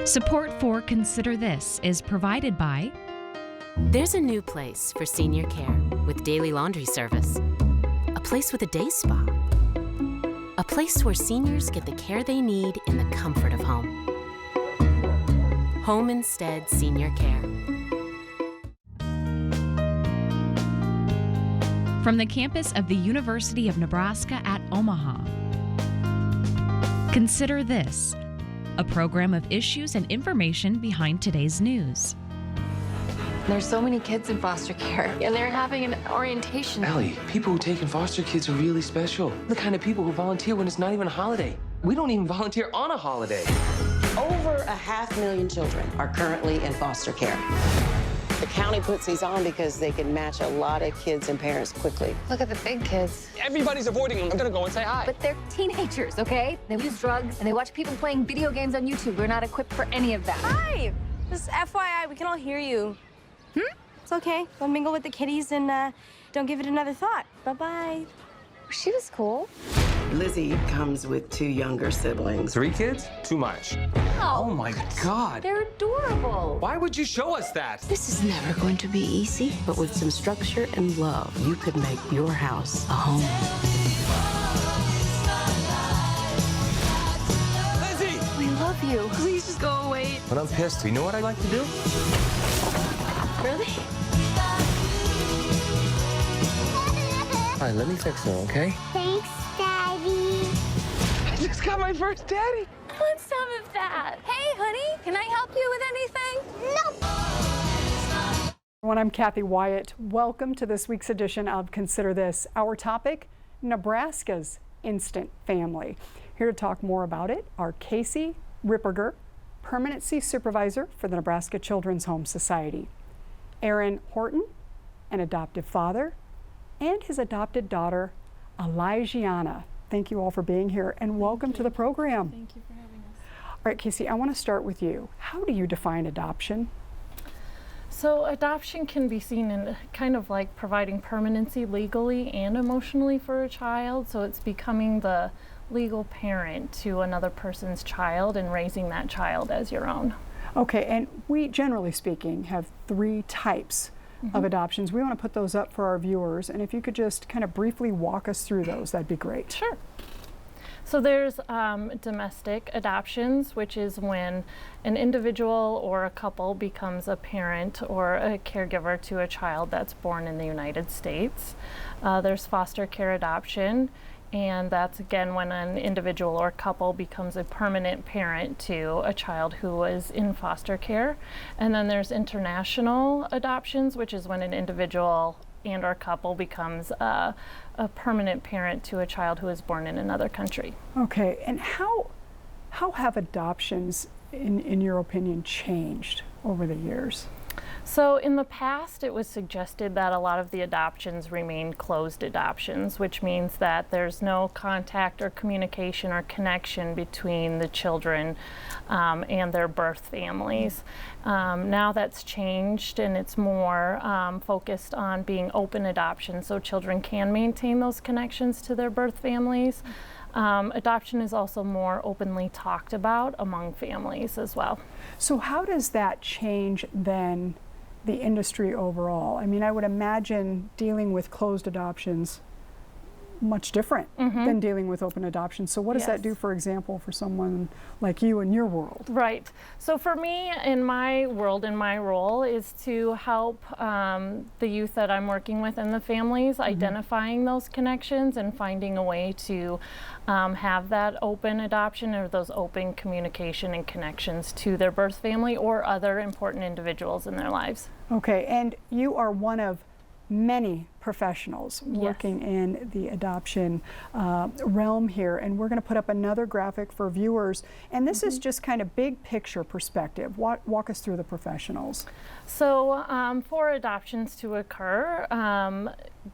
Support for Consider This is provided by There's a new place for senior care with daily laundry service. A place with a day spa. A place where seniors get the care they need in the comfort of home. Home Instead Senior Care. from the campus of the University of Nebraska at Omaha. Consider This, a program of issues and information behind today's news. There's so many kids in foster care, and they're having an orientation. Ellie, people who take in foster kids are really special. The kind of people who volunteer when it's not even a holiday. We don't even volunteer on a holiday. Over 500,000 children are currently in foster care. The county puts these on because they can match a lot of kids and parents quickly. Look at the big kids. Everybody's avoiding them. I'm gonna go and say hi. But they're teenagers, okay? They use drugs and they watch people playing video games on YouTube. We're not equipped for any of that. Hi! Just FYI, we can all hear you. It's okay. Go mingle with the kitties and don't give it another thought. Bye-bye. She was cool. Lizzie comes with 2 younger siblings. 3 kids? Too much. Oh my God. They're adorable. Why would you show us that? This is never going to be easy, but with some structure and love, you could make your house a home. Lizzie! We love you. Please just go away. When I'm pissed, you know what I like to do? Really? All right, let me fix her, okay? Thanks, Daddy. I just got my first daddy. I want some of that. Hey, honey, can I help you with anything? No. Everyone, I'm Kathy Wyatt. Welcome to this week's edition of Consider This. Our topic, Nebraska's instant family. Here to talk more about it are Casey Ripperger, Permanency Supervisor for the Nebraska Children's Home Society, Aaron Horton, an adoptive father, and his adopted daughter, Elijah. Thank you all for being here and welcome to the program. Thank you for having us. All right, Casey, I want to start with you. How do you define adoption? So adoption can be seen in kind of like providing permanency legally and emotionally for a child. So it's becoming the legal parent to another person's child and raising that child as your own. Okay, and we, generally speaking, have 3 types of adoptions. We want to put those up for our viewers, and if you could just kind of briefly walk us through those, that'd be great. Sure. So there's domestic adoptions, which is when an individual or a couple becomes a parent or a caregiver to a child that's born in the United States. There's foster care adoption, and that's again when an individual or couple becomes a permanent parent to a child who was in foster care. And then there's international adoptions, which is when an individual and or couple becomes a permanent parent to a child who is born in another country. Okay, and how have adoptions, in your opinion, changed over the years? So in the past, it was suggested that a lot of the adoptions remain closed adoptions, which means that there's no contact or communication or connection between the children and their birth families. Now that's changed and it's more focused on being open adoption, so children can maintain those connections to their birth families. Adoption is also more openly talked about among families as well. So how does that change then the industry overall? I mean, I would imagine dealing with closed adoptions much different than dealing with open adoption. So what does that do, for example, for someone like you in your world? Right. So for me, in my world, in my role, is to help the youth that I'm working with and the families identifying those connections and finding a way to have that open adoption or those open communication and connections to their birth family or other important individuals in their lives. Okay, and you are one of many professionals working in the adoption realm here, and we're going to put up another graphic for viewers, and this is just kind of big picture perspective. Walk us through the professionals. So for adoptions to occur,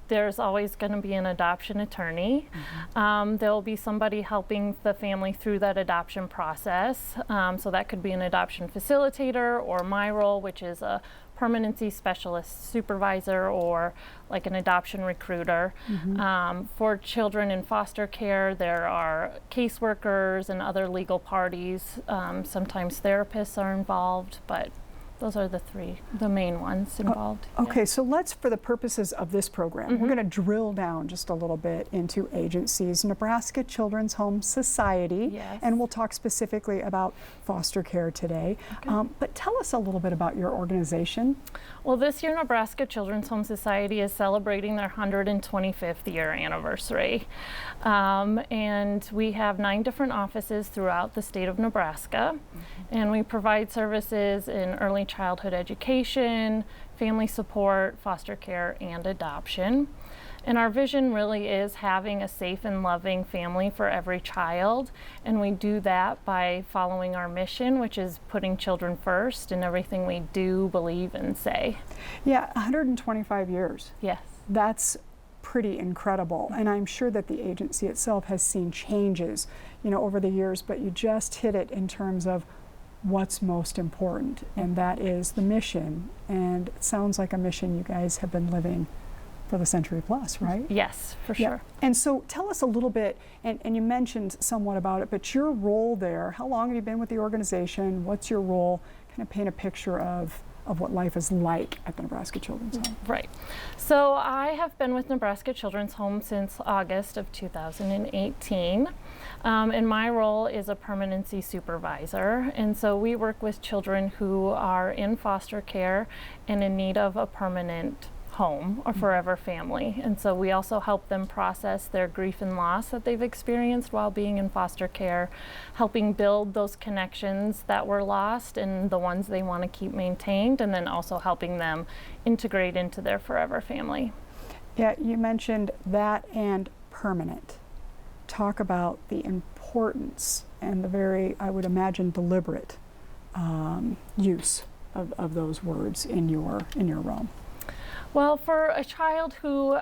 there's always going to be an adoption attorney. There will be somebody helping the family through that adoption process. So that could be an adoption facilitator, or my role, which is a permanency specialist supervisor or like an adoption recruiter. For children in foster care, there are caseworkers and other legal parties. Sometimes therapists are involved, but those are the main ones involved. Okay, so let's, for the purposes of this program, we're going to drill down just a little bit into agencies. Nebraska Children's Home Society, and we'll talk specifically about foster care today. But tell us a little bit about your organization. Well, this year Nebraska Children's Home Society is celebrating their 125th year anniversary. And we have 9 different offices throughout the state of Nebraska. And we provide services in early childhood education, family support, foster care, and adoption. And our vision really is having a safe and loving family for every child. And we do that by following our mission, which is putting children first in everything we do, believe, and say. Yeah, 125 years. Yes. That's pretty incredible. And I'm sure that the agency itself has seen changes, over the years, but you just hit it in terms of what's most important, and that is the mission. And it sounds like a mission you guys have been living for the century plus, right? Yes, for sure. And so tell us a little bit, and you mentioned somewhat about it, but your role there, how long have you been with the organization? What's your role? Kind of paint a picture of what life is like at the Nebraska Children's Home. Right. So I have been with Nebraska Children's Home since August of 2018. And my role is a permanency supervisor. And so we work with children who are in foster care and in need of a permanent home or forever family. And so we also help them process their grief and loss that they've experienced while being in foster care, helping build those connections that were lost and the ones they want to keep maintained, and then also helping them integrate into their forever family. Yeah, you mentioned that and permanent. Talk about the importance and the very, I would imagine, deliberate use of those words in your realm. Well, for a child who,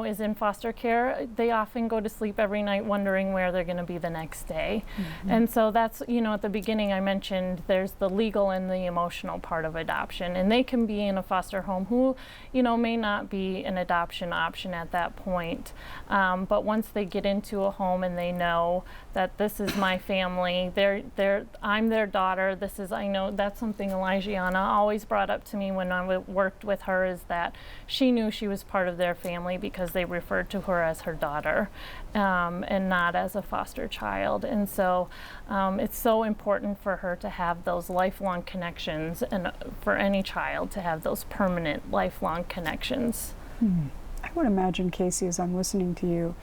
is in foster care, they often go to sleep every night wondering where they're going to be the next day. And so that's, at the beginning I mentioned there's the legal and the emotional part of adoption. And they can be in a foster home who, may not be an adoption option at that point. But once they get into a home and they know that this is my family, I'm their daughter, I know that's something Elijahna always brought up to me when I worked with her, is that she knew she was part of their family because they referred to her as her daughter and not as a foster child. And so it's so important for her to have those lifelong connections, and for any child to have those permanent lifelong connections. I would imagine, Casey, as I'm listening to you,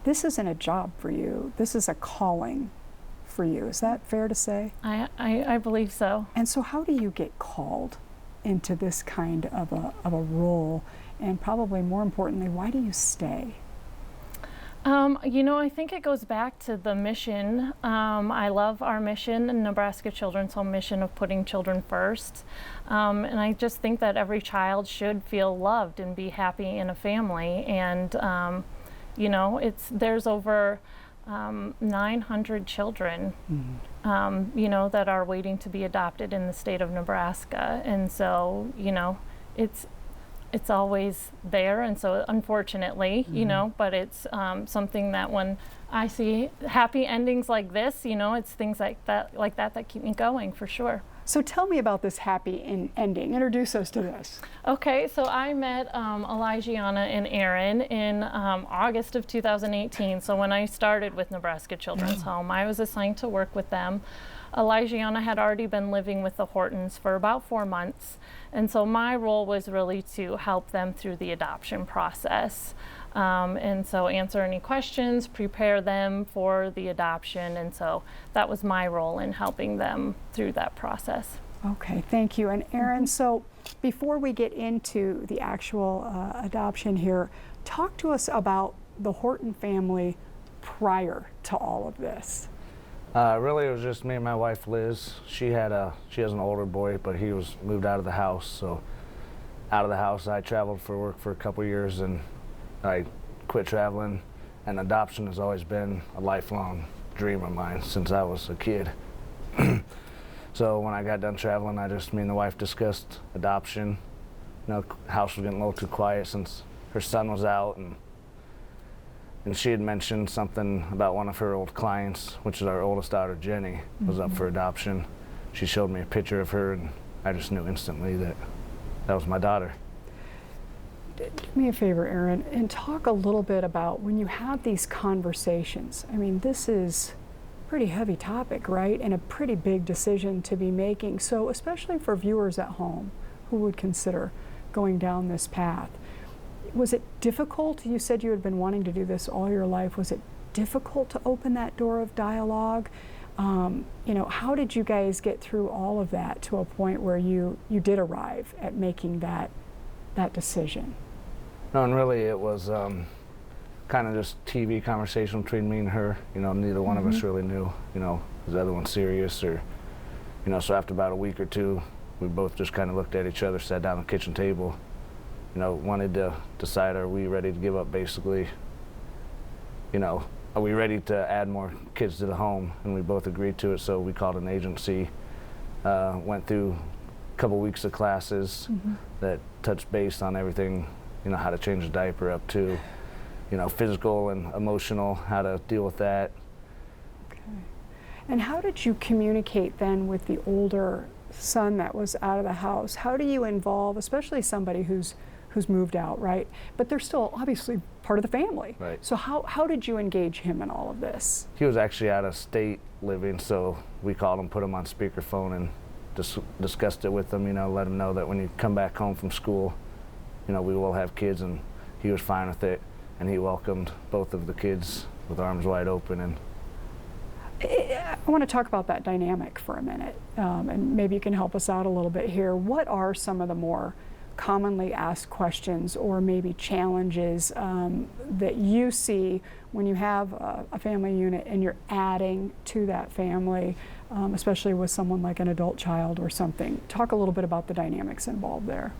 this isn't a job for you. This is a calling for you. Is that fair to say? I believe so. And so how do you get called into this kind of a role? And probably more importantly, why do you stay? I think it goes back to the mission. I love our mission, the Nebraska Children's Home mission of putting children first. And I just think that every child should feel loved and be happy in a family. And, there's over 900 children, that are waiting to be adopted in the state of Nebraska. And so, it's always there, and so unfortunately, but it's something that when I see happy endings like this, it's things like that keep me going, for sure. So tell me about this happy ending. Introduce us to this. Okay, so I met Elijahna and Aaron in August of 2018. So when I started with Nebraska Children's Home, I was assigned to work with them. Elijahna had already been living with the Hortons for about 4 months, and so my role was really to help them through the adoption process. And so answer any questions, prepare them for the adoption, and so that was my role in helping them through that process. Okay, thank you. And Aaron, so before we get into the actual adoption here, talk to us about the Horton family prior to all of this. Really, it was just me and my wife, Liz. She has an older boy, but he was moved out of the house. So out of the house, I traveled for work for a couple years, and I quit traveling. And adoption has always been a lifelong dream of mine since I was a kid. So when I got done traveling, me and the wife discussed adoption. You know, house was getting a little too quiet since her son was out, and she had mentioned something about one of her old clients, which is our oldest daughter, Jenny, was up for adoption. She showed me a picture of her, and I just knew instantly that that was my daughter. Do me a favor, Aaron, and talk a little bit about when you have these conversations. I mean, this is a pretty heavy topic, right? And a pretty big decision to be making. So especially for viewers at home who would consider going down this path. Was it difficult? You said you had been wanting to do this all your life. Was it difficult to open that door of dialogue? You know, how did you guys get through all of that to a point where you did arrive at making that decision? No, and really it was kind of just TV conversation between me and her. You know, neither one of us really knew, you know, was the other one serious or, you know, so after about a week or two, we both just kind of looked at each other, sat down at the kitchen table, you know, wanted to decide, are we ready to give up basically, you know, are we ready to add more kids to the home? And we both agreed to it, so we called an agency, went through a couple weeks of classes that touched base on everything, you know, how to change a diaper up to, you know, physical and emotional, how to deal with that. Okay. And how did you communicate then with the older son that was out of the house? How do you involve, especially somebody who's moved out, right? But they're still obviously part of the family. Right. So how did you engage him in all of this? He was actually out of state living, so we called him, put him on speakerphone, and discussed it with him, you know, let him know that when you come back home from school, you know, we will have kids, and he was fine with it, and he welcomed both of the kids with arms wide open. And I want to talk about that dynamic for a minute, and maybe you can help us out a little bit here. What are some of the more commonly asked questions or maybe challenges that you see when you have a family unit and you're adding to that family, especially with someone like an adult child or something? Talk a little bit about the dynamics involved there.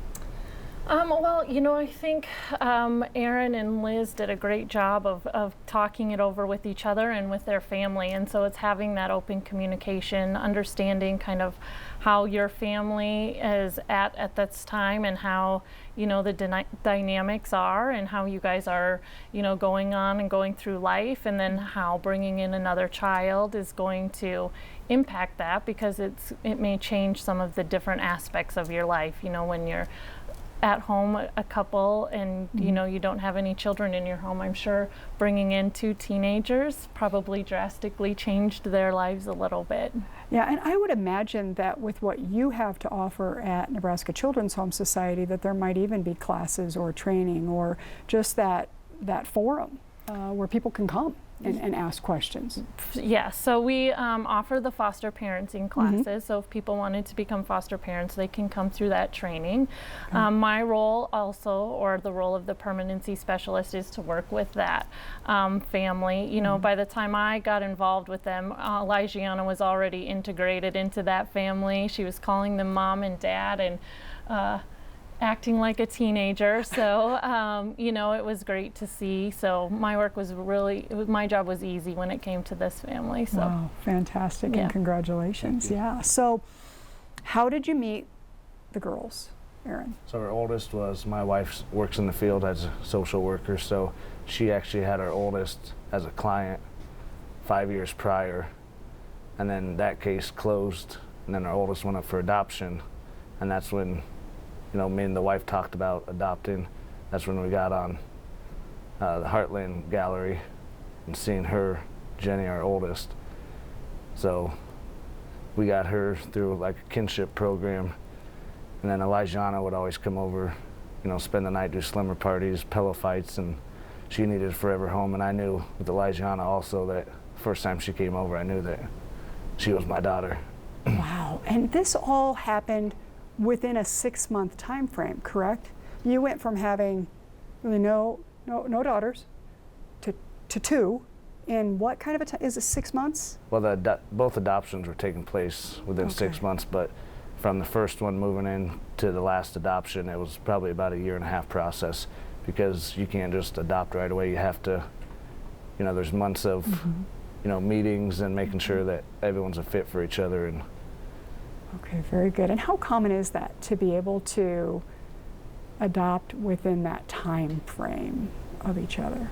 Well, you know, I think Aaron and Liz did a great job of talking it over with each other and with their family, and so it's having that open communication, understanding kind of how your family is at this time and how, you know, the dynamics are and how you guys are, you know, going on and going through life, and then how bringing in another child is going to impact that, because it may change some of the different aspects of your life, you know, when you're at home a couple and you know you don't have any children in your home. I'm sure bringing in 2 teenagers probably drastically changed their lives a little bit. Yeah, and I would imagine that with what you have to offer at Nebraska Children's Home Society, that there might even be classes or training or just that forum where people can come and ask questions. Yeah, so we offer the foster parenting classes. So if people wanted to become foster parents, they can come through that training. My role also, or the role of the permanency specialist, is to work with that family. You know, by the time I got involved with them, Elijah was already integrated into that family. She was calling them mom and dad and acting like a teenager, so you know, it was great to see. So my work was my job was easy when it came to this family. So wow, fantastic, and congratulations. Yeah. So how did you meet the girls, Aaron? So our oldest was, my wife works in the field as a social worker, so she actually had our oldest as a client 5 years prior, and then that case closed, and then our oldest went up for adoption, and that's when, you know, me and the wife talked about adopting. That's when we got on the Heartland Gallery and seeing her, Jenny, our oldest. So we got her through like a kinship program. And then Elijah would always come over, you know, spend the night, do slumber parties, pillow fights, and she needed a forever home. And I knew with Elijah also that first time she came over, I knew that she was my daughter. Wow, and this all happened within a 6-month time frame, correct? You went from having really no daughters to 2 in what kind of a time? Is it 6 months? Well, both adoptions were taking place within 6 months, but from the first one moving in to the last adoption, it was probably about a 1.5-year process, because you can't just adopt right away. You have to, you know, there's months of, you know, meetings and making sure that everyone's a fit for each other, and Okay, very good. And how common is that to be able to adopt within that time frame of each other?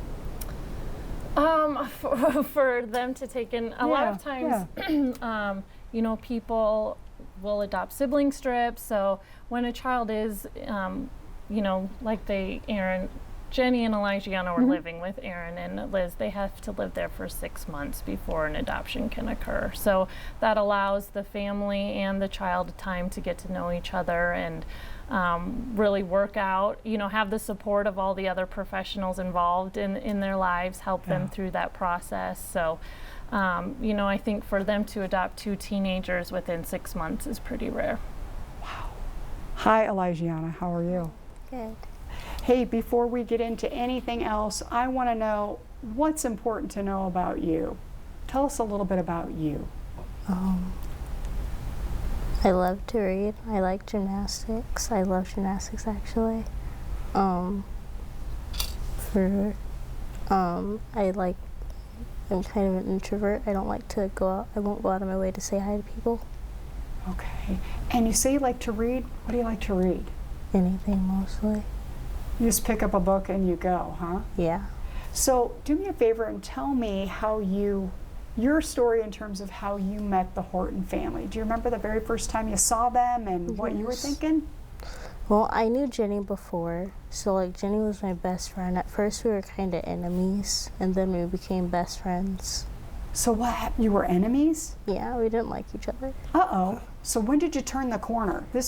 For them to take in, a lot of times, you know, people will adopt sibling strips. So when a child is, you know, like Jenny and Elijah were living with Aaron and Liz, they have to live there for 6 months before an adoption can occur. So that allows the family and the child time to get to know each other and really work out, you know, have the support of all the other professionals involved in their lives, help them through that process. So, you know, I think for them to adopt 2 teenagers within 6 months is pretty rare. Wow. Hi, Elijah. How are you? Good. Hey, before we get into anything else, I want to know what's important to know about you. Tell us a little bit about you. I love to read. I like gymnastics. I love gymnastics actually. I'm kind of an introvert. I don't like to go out. I won't go out of my way to say hi to people. Okay. And you say you like to read. What do you like to read? Anything mostly. You just pick up a book and you go, huh? Yeah. So do me a favor and tell me how your story in terms of how you met the Horton family. Do you remember the very first time you saw them and what you were thinking? Well, I knew Jenny before, so like Jenny was my best friend. At first we were kind of enemies, and then we became best friends. So what happened? You were enemies? Yeah, we didn't like each other. Uh-oh. So when did you turn the corner? We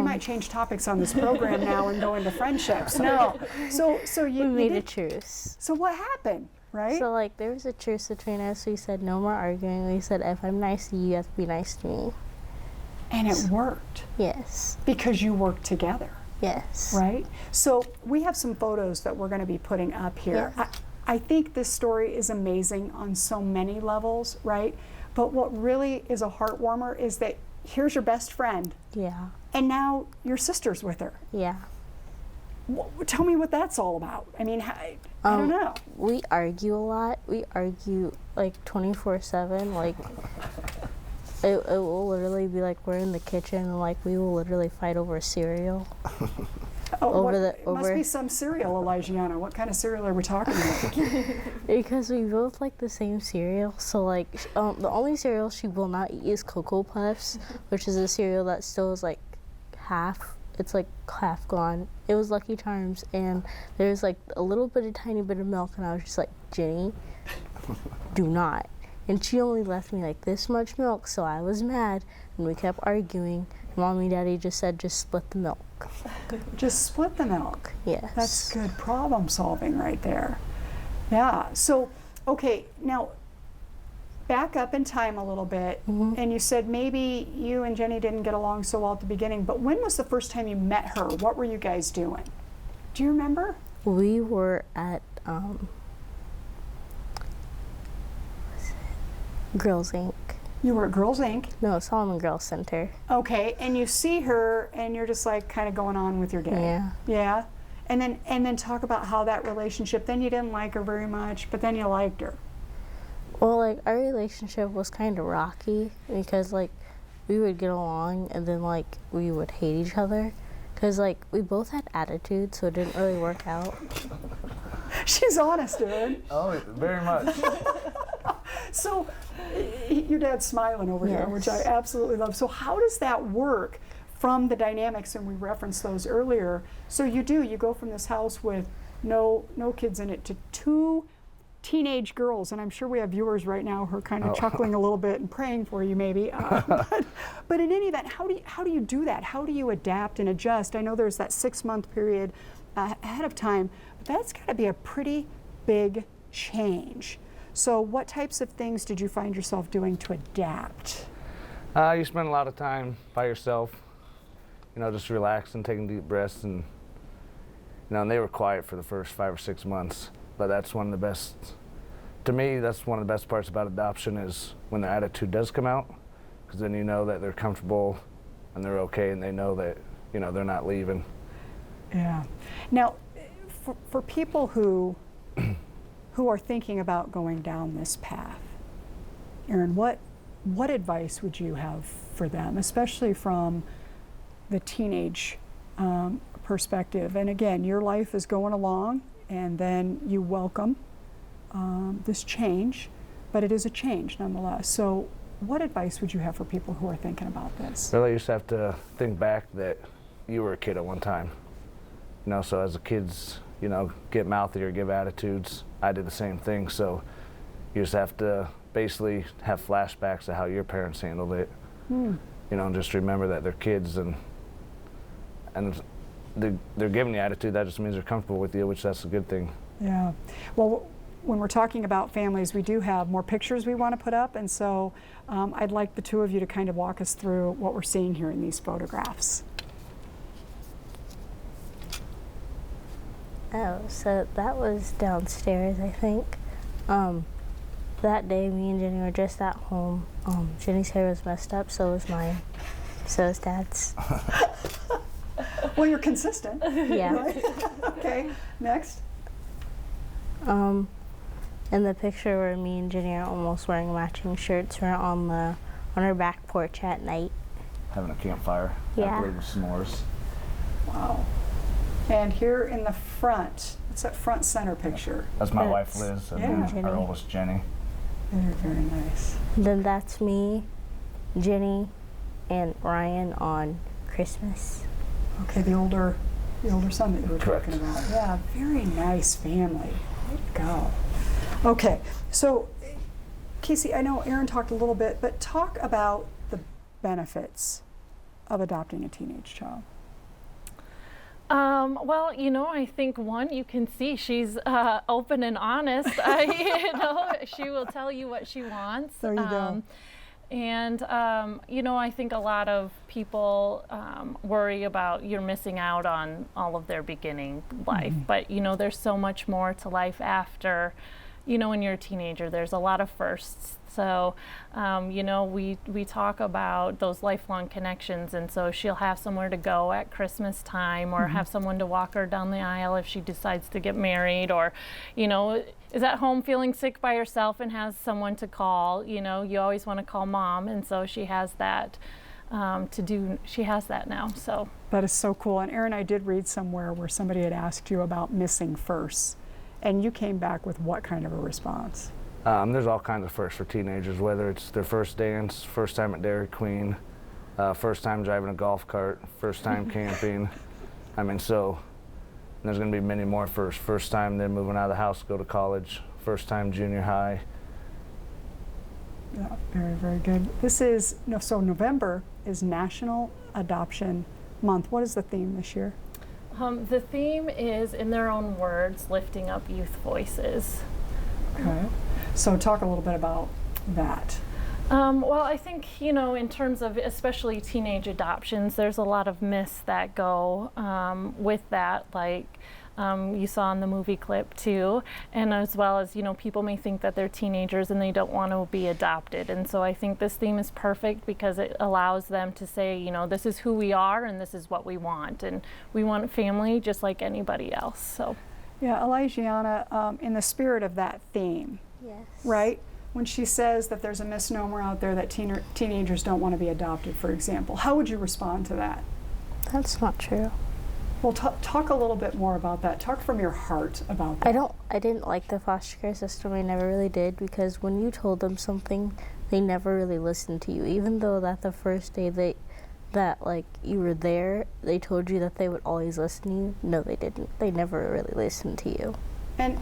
might change topics on this program now and go into friendships. No. So you made a truce. So what happened, right? So like there was a truce between us. We said no more arguing. We said if I'm nice to you, you have to be nice to me. And it worked. Yes. Because you worked together. Yes. Right? So we have some photos that we're going to be putting up here. Yes. I think this story is amazing on so many levels, right? But what really is a heart warmer is that here's your best friend. Yeah. And now your sister's with her. Yeah. Tell me what that's all about. I mean, I don't know. We argue a lot. We argue like 24/7. Like it will literally be like we're in the kitchen and like we will literally fight over cereal. It must be some cereal, Elijah. What kind of cereal are we talking about? Because we both like the same cereal. So like the only cereal she will not eat is Cocoa Puffs, which is a cereal that still is like half. It's like half gone. It was Lucky Charms, and there's like a little bit, a tiny bit of milk, and I was just like, Jenny, do not. And she only left me like this much milk, so I was mad, and we kept arguing. Mommy and Daddy just said, just split the milk. Just split the milk? Yes. That's good problem solving right there. Yeah, so, okay, now back up in time a little bit, and you said maybe you and Jenny didn't get along so well at the beginning, but when was the first time you met her? What were you guys doing? Do you remember? We were at Girls Inc. You were at Girls Inc.? No, Solomon Girls Center. Okay, and you see her and you're just like kind of going on with your day. Yeah. Yeah? And then talk about how that relationship, then you didn't like her very much, but then you liked her. Well, like our relationship was kind of rocky because like we would get along and then like we would hate each other because like we both had attitude, so it didn't really work out. She's honest, Aaron. Oh, very much. So your dad's smiling over here, which I absolutely love. So how does that work from the dynamics, and we referenced those earlier? So you go from this house with no kids in it to 2 teenage girls, and I'm sure we have viewers right now who are kind of chuckling a little bit and praying for you maybe. But in any event, how do you do that? How do you adapt and adjust? I know there's that 6-month period ahead of time, but that's got to be a pretty big change. So what types of things did you find yourself doing to adapt? You spend a lot of time by yourself, you know, just relaxing, taking deep breaths, and, you know, and they were quiet for the first 5 or 6 months, but that's one of the best, to me, that's one of the best parts about adoption is when their attitude does come out, because then you know that they're comfortable and they're okay and they know that, you know, they're not leaving. Yeah. Now, for people who are thinking about going down this path, Aaron, what what advice would you have for them, especially from the teenage perspective? And again, your life is going along, and then you welcome this change, but it is a change nonetheless. So what advice would you have for people who are thinking about this? Really, you just have to think back that you were a kid at one time. You know, so as the kids, you know, get mouthy or give attitudes, I did the same thing. So you just have to basically have flashbacks to how your parents handled it. You know, and just remember that they're kids, and they're giving you attitude. That just means they're comfortable with you, which that's a good thing. Yeah. Well, when we're talking about families, we do have more pictures we want to put up, and so I'd like the two of you to kind of walk us through what we're seeing here in these photographs. Oh, so that was downstairs, I think. That day, me and Jenny were just at home. Jenny's hair was messed up, so was mine. So was Dad's. Well, you're consistent. Yeah. Right? Okay, next. In the picture where me and Jenny are almost wearing matching shirts, we're on our back porch at night. Having a campfire. Yeah. I believe with s'mores. Wow. And here in the front, what's that front center picture? That's my wife, Liz, and then Jenny. our oldest, Jenny. They're very nice. Then that's me, Jenny, and Ryan on Christmas. Okay, the older son that you were Correct. talking about. Yeah, very nice family. Way to go. Okay, so Casey, I know Aaron talked a little bit, but talk about the benefits of adopting a teenage child. Well, you know, I think one, you can see she's open and honest. You know, she will tell you what she wants. There you go. And, you know, I think a lot of people worry about you're missing out on all of their beginning life. But, you know, there's so much more to life after, you know, when you're a teenager. There's a lot of firsts. So, you know, we talk about those lifelong connections, and so she'll have somewhere to go at Christmas time, or have someone to walk her down the aisle if she decides to get married, or, you know, is at home feeling sick by herself and has someone to call. You know, you always want to call mom, and so she has that she has that now. So that is so cool. And Aaron, I did read somewhere where somebody had asked you about missing firsts, and you came back with what kind of a response? There's all kinds of firsts for teenagers, whether it's their first dance, first time at Dairy Queen, first time driving a golf cart, first time camping. I mean, so there's going to be many more firsts. First time they're moving out of the house to go to college, first time junior high. Yeah, very, very good. This is, so November is National Adoption Month. What is the theme this year? the theme is, in their own words, lifting up youth voices. Okay. So talk a little bit about that. Well, I think, in terms of especially teenage adoptions, there's a lot of myths that go with that, like you saw in the movie clip too, and as well as, people may think that they're teenagers and they don't want to be adopted. And so I think this theme is perfect because it allows them to say, this is who we are and this is what we want. And we want family just like anybody else. So. Yeah, Elijah, in the spirit of that theme, yes, right? When she says that there's a misnomer out there that teenagers don't want to be adopted, for example, how would you respond to that? That's not true. Well, talk a little bit more about that. Talk from your heart about that. I didn't like the foster care system. I never really did, because when you told them something, they never really listened to you. Even though that the first day you were there, they told you that they would always listen to you. No, they didn't. They never really listened to you. And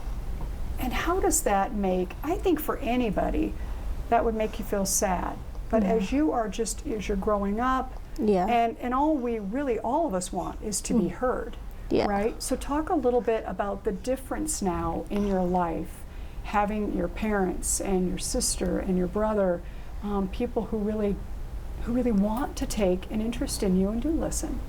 how does that make, I think for anybody, that would make you feel sad. But as you're growing up, yeah, and all of us want is to be heard, yeah, right? So talk a little bit about the difference now in your life, having your parents and your sister and your brother, people who really want to take an interest in you and do listen.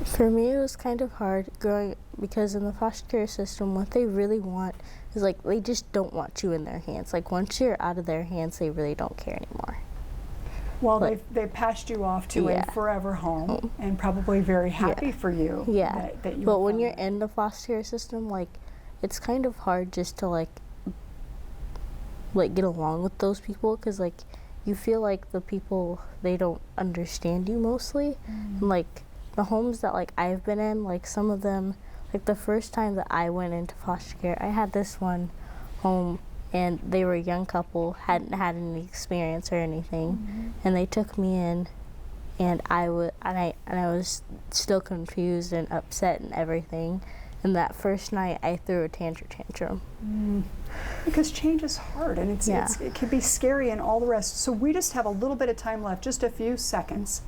For me, it was kind of hard growing, because in the foster care system, what they really want is, they just don't want you in their hands. Once you're out of their hands, they really don't care anymore. Well, they've passed you off to a forever home, and probably very happy for you. Yeah. That you but when you're in the foster care system, it's kind of hard just to get along with those people, because you feel like the people, they don't understand you mostly. And, like, the homes that, like, I've been in, like, some of them, like, the first time that I went into foster care, I had this one home, and they were a young couple, hadn't had any experience or anything, and they took me in, and I was still confused and upset and everything. And that first night, I threw a tantrum. Because change is hard, and it can be scary and all the rest. So we just have a little bit of time left, just a few seconds.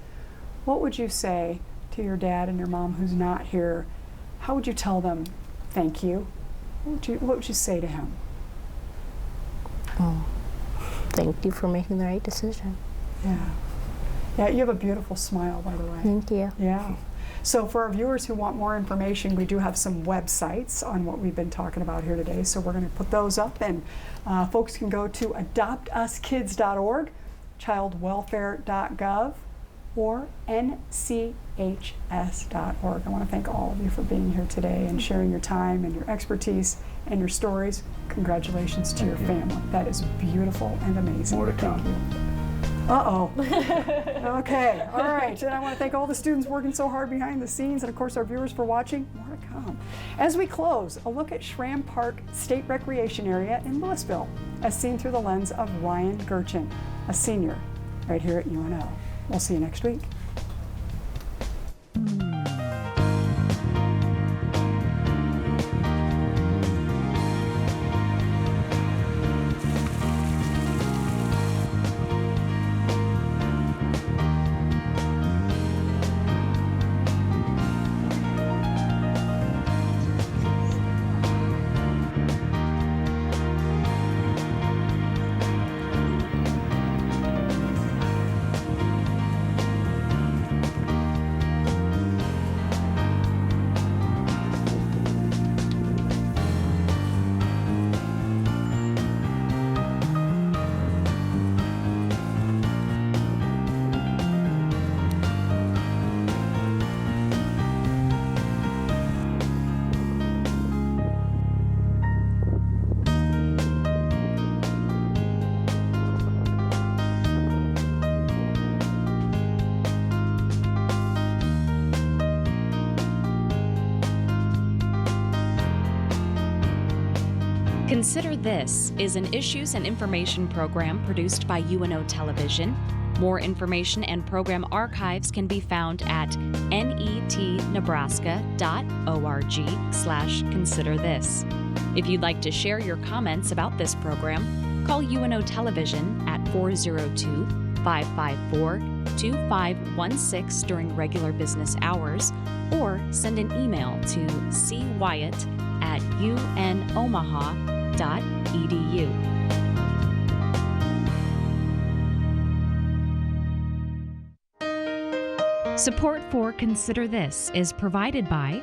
What would you say to your dad and your mom who's not here? How would you tell them thank you? What would you say to him? Oh, thank you for making the right decision. Yeah. Yeah, you have a beautiful smile, by the way. Thank you. Yeah. So for our viewers who want more information, we do have some websites on what we've been talking about here today. So we're going to put those up, and folks can go to adoptuskids.org, childwelfare.gov, or nchs.org. I want to thank all of you for being here today and sharing your time and your expertise and your stories. Congratulations to your family. That is beautiful and amazing. More to come. Thank you. Uh-oh. Okay, all right. And I want to thank all the students working so hard behind the scenes, and of course our viewers for watching. More to come. As we close, a look at Schramm Park State Recreation Area in Louisville, as seen through the lens of Ryan Gerchen, a senior right here at UNO. We'll see you next week. Consider This is an issues and information program produced by UNO Television. More information and program archives can be found at netnebraska.org/considerthis. If you'd like to share your comments about this program, call UNO Television at 402-554-2516 during regular business hours, or send an email to cwyatt@unomaha.edu. Support for Consider This is provided by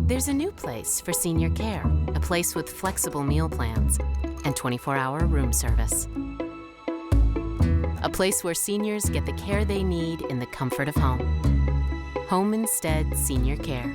There's a new place for senior care, a place with flexible meal plans and 24-hour room service. A place where seniors get the care they need in the comfort of home. Home Instead Senior Care.